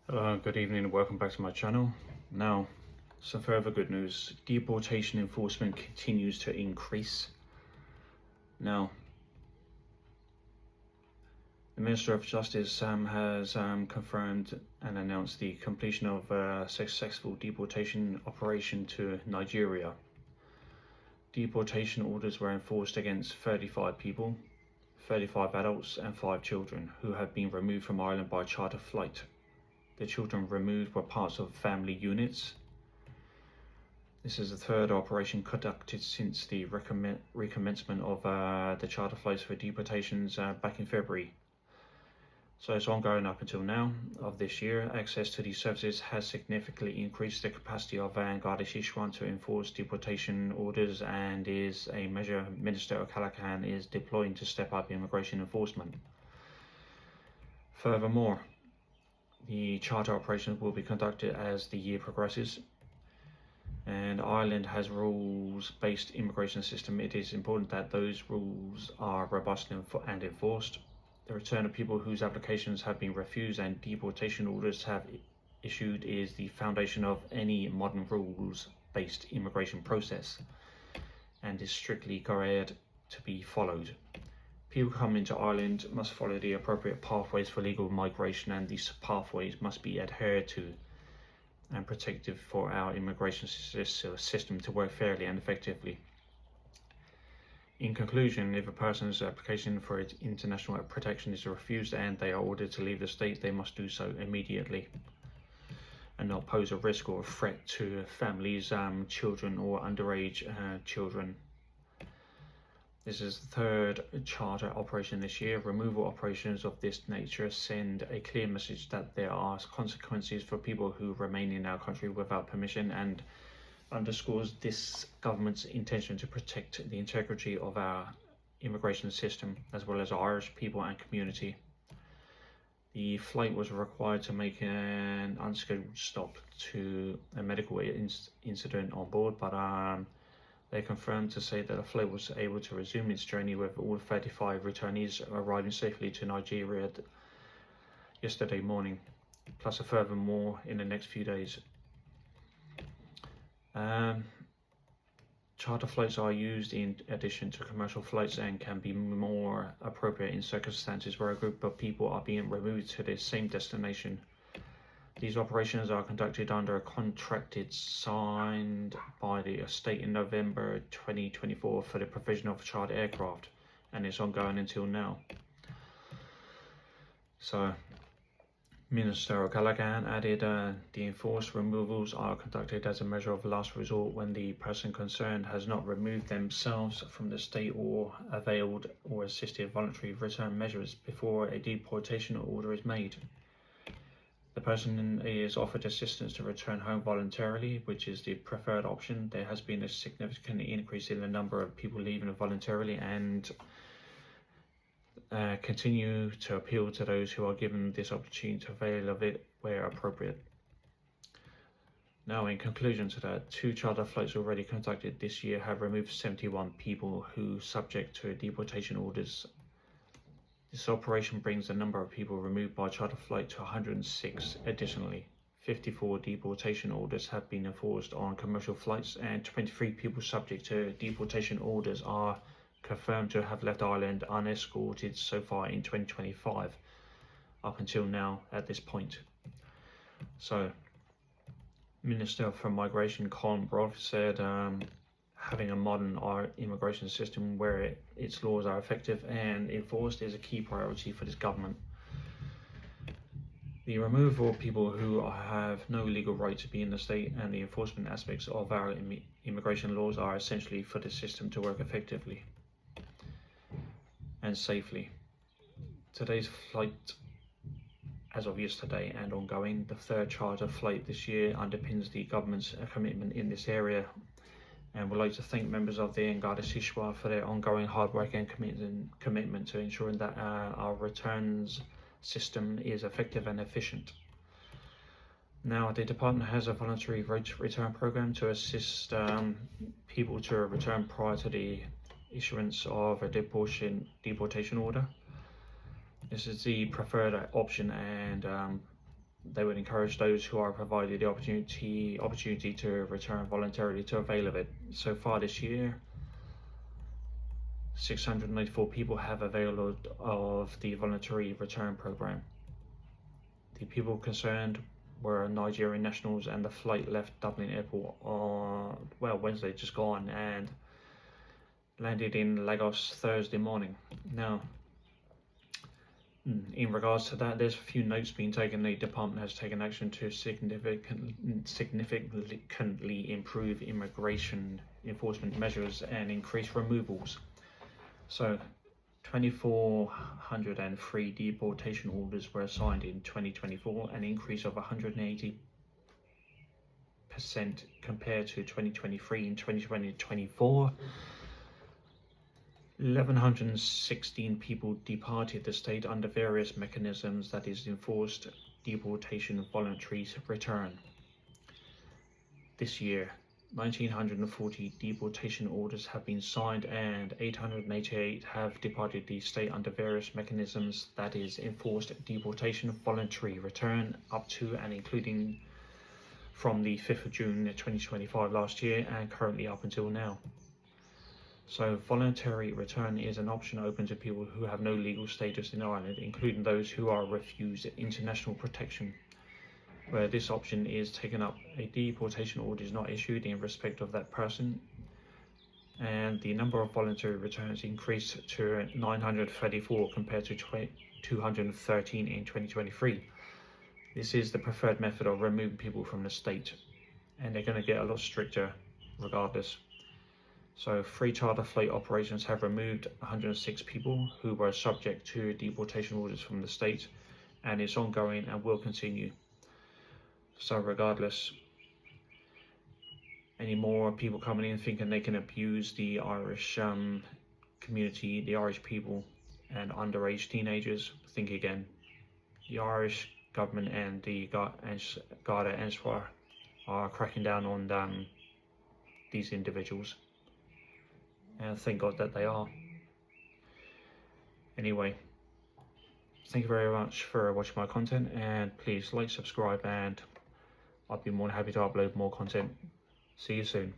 Good evening and welcome back to my channel. Now, some further good news. Deportation enforcement continues to increase. Now, the Minister of Justice has confirmed and announced the completion of a successful deportation operation to Nigeria. Deportation orders were enforced against 35 people, 35 adults and 5 children who have been removed from Ireland by charter flight. The children removed were parts of family units. This is the third operation conducted since the recommencement of the charter flights for deportations back in February. So it's ongoing up until now of this year. Access to these services has significantly increased the capacity of Garda Síochána to enforce deportation orders, and is a measure Minister O'Callaghan is deploying to step up immigration enforcement. Furthermore, the charter operations will be conducted as the year progresses, and Ireland has rules-based immigration system. It is important that those rules are robust and enforced. The return of people whose applications have been refused and deportation orders have issued is the foundation of any modern rules-based immigration process, and is strictly required to be followed. People coming to Ireland must follow the appropriate pathways for legal migration, and these pathways must be adhered to and protective for our immigration system to work fairly and effectively. In conclusion, if a person's application for international protection is refused and they are ordered to leave the state, they must do so immediately and not pose a risk or a threat to families, children or underage children. This is the third charter operation this year. Removal operations of this nature send a clear message that there are consequences for people who remain in our country without permission, and underscores this government's intention to protect the integrity of our immigration system as well as Irish people and community. The flight was required to make an unscheduled stop to a medical incident on board, but they confirmed to say that the flight was able to resume its journey with all 35 returnees arriving safely to Nigeria yesterday morning, plus a further more in the next few days. Charter flights are used in addition to commercial flights and can be more appropriate in circumstances where a group of people are being removed to the same destination. These operations are conducted under a contract signed by the state in November 2024 for the provision of chartered aircraft, and it's ongoing until now. So, Minister O'Callaghan added the enforced removals are conducted as a measure of last resort when the person concerned has not removed themselves from the state or availed or assisted voluntary return measures before a deportation order is made. The person is offered assistance to return home voluntarily, which is the preferred option. There has been a significant increase in the number of people leaving voluntarily, and continue to appeal to those who are given this opportunity to avail of it where appropriate. Now, in conclusion to that, 2 charter flights already conducted this year have removed 71 people who subject to deportation orders. This operation brings the number of people removed by charter flight to 106. Additionally, 54 deportation orders have been enforced on commercial flights, and 23 people subject to deportation orders are confirmed to have left Ireland unescorted so far in 2025, up until now at this point. So, Minister for Migration Colin Broth said having a modern immigration system where its laws are effective and enforced is a key priority for this government. The removal of people who have no legal right to be in the state and the enforcement aspects of our immigration laws are essentially for the system to work effectively and safely. Today's flight, as of yesterday and ongoing, the third charter flight this year, underpins the government's commitment in this area, and would like to thank members of the Garda Síochána for their ongoing hard work and commitment to ensuring that our returns system is effective and efficient. Now, the department has a voluntary return program to assist people to return prior to the issuance of a deportation order. This is the preferred option, and they would encourage those who are provided the opportunity to return voluntarily to avail of it. So far this year, 694 people have availed of the voluntary return program. The people concerned were Nigerian nationals, and the flight left Dublin Airport on Wednesday just gone and landed in Lagos Thursday morning. Now, in regards to that, there's a few notes being taken. The department has taken action to significantly improve immigration enforcement measures and increase removals. So 2,403 deportation orders were signed in 2024, an increase of 180% compared to 2023. In 2024, 1,116 people departed the state under various mechanisms, that is, enforced deportation, voluntary return. This year, 1,940 deportation orders have been signed and 888 have departed the state under various mechanisms, that is, enforced deportation, voluntary return, up to and including from the 5th of June 2025 last year and currently up until now. So voluntary return is an option open to people who have no legal status in Ireland, including those who are refused international protection. Where this option is taken up, a deportation order is not issued in respect of that person, and the number of voluntary returns increased to 934 compared to 213 in 2023. This is the preferred method of removing people from the state, and they're going to get a lot stricter regardless. So 3 charter flight operations have removed 106 people who were subject to deportation orders from the state, and it's ongoing and will continue. So regardless, any more people coming in thinking they can abuse the Irish community, the Irish people and underage teenagers, think again. The Irish government and the Garda Answar are cracking down on these individuals, and thank God that they are. Anyway, thank you very much for watching my content, and please like, subscribe, and I'll be more than happy to upload more content. See you soon.